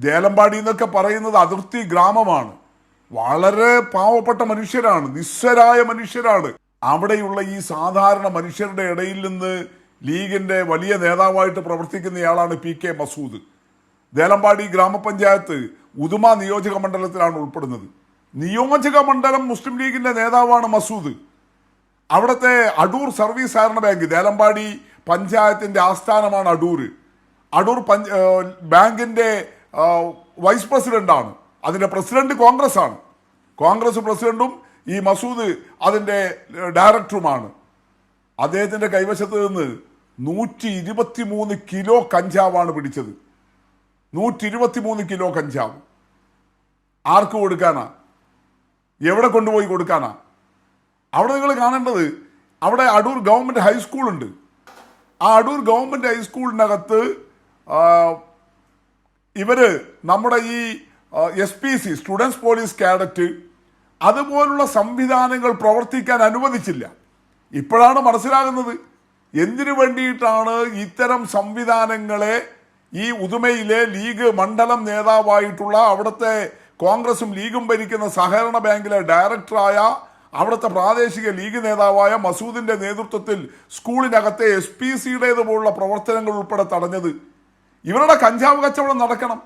ദേലമ്പാടി എന്നൊക്കെ പറയുന്നത് അതിർത്തി ഗ്രാമമാണ്. വളരെ പാവപ്പെട്ട മനുഷ്യരാണ്, നിസ്സരായ മനുഷ്യരാണ്. അവിടെയുള്ള ഈ സാധാരണ മനുഷ്യരുടെ ഇടയിൽ നിന്ന് ലീഗിന്റെ വലിയ നേതാവായിട്ട് പ്രവർത്തിക്കുന്നയാളാണ് PK മസൂദ്. ദേലമ്പാടി ഗ്രാമപഞ്ചായത്ത് ഉദുമ നിയോജക മണ്ഡലത്തിലാണ് ഉൾപ്പെടുന്നത്. നിയോജക മണ്ഡലം മുസ്ലിം ലീഗിന്റെ നേതാവാണ് മസൂദ്. അവിടുത്തെ അടൂർ സർവീസ് സഹകരണ ബാങ്ക്, ദേലമ്പാടി പഞ്ചായത്തിന്റെ ആസ്ഥാനമാണ് അടൂർ. അടൂർ ബാങ്കിന്റെ വൈസ് പ്രസിഡന്റാണ്. അതിന്റെ പ്രസിഡന്റ് കോൺഗ്രസ് ആണ്. കോൺഗ്രസ് പ്രസിഡന്റും ഈ മസൂദ് അതിന്റെ ഡയറക്ടറുമാണ്. അദ്ദേഹത്തിന്റെ കൈവശത്ത് നിന്ന് 123 കിലോ കഞ്ചാവാണ് പിടിച്ചത്. 123 കിലോ കഞ്ചാവ് ആർക്ക് കൊടുക്കാനാ? എവിടെ കൊണ്ടുപോയി കൊടുക്കാനാ? അവിടെ നിങ്ങൾ കാണേണ്ടത്, അവിടെ അടൂർ ഗവൺമെന്റ് ഹൈസ്കൂൾ ഉണ്ട്. ആ അടൂർ ഗവൺമെന്റ് ഹൈസ്കൂളിനകത്ത് ഇവര് നമ്മുടെ ഈ SPC സ്റ്റുഡൻസ് പോലീസ് കാഡറ്റ് അതുപോലുള്ള സംവിധാനങ്ങൾ പ്രവർത്തിക്കാൻ അനുവദിച്ചില്ല. ഇപ്പോഴാണ് മനസ്സിലാകുന്നത് എന്തിനു വേണ്ടിയിട്ടാണ് ഇത്തരം സംവിധാനങ്ങളെ ഈ ഉദുമയിലെ ലീഗ് മണ്ഡലം നേതാവായിട്ടുള്ള അവിടുത്തെ കോൺഗ്രസും ലീഗും ഭരിക്കുന്ന സഹകരണ ബാങ്കിലെ ഡയറക്ടറായ അവിടുത്തെ പ്രാദേശിക ലീഗ് നേതാവായ മസൂദിന്റെ നേതൃത്വത്തിൽ സ്കൂളിനകത്തെ SPCയുടേതുപോലുള്ള പ്രവർത്തനങ്ങൾ ഉൾപ്പെടെ തടഞ്ഞത്. ഇവരുടെ കഞ്ചാവ് കച്ചവടം നടക്കണം.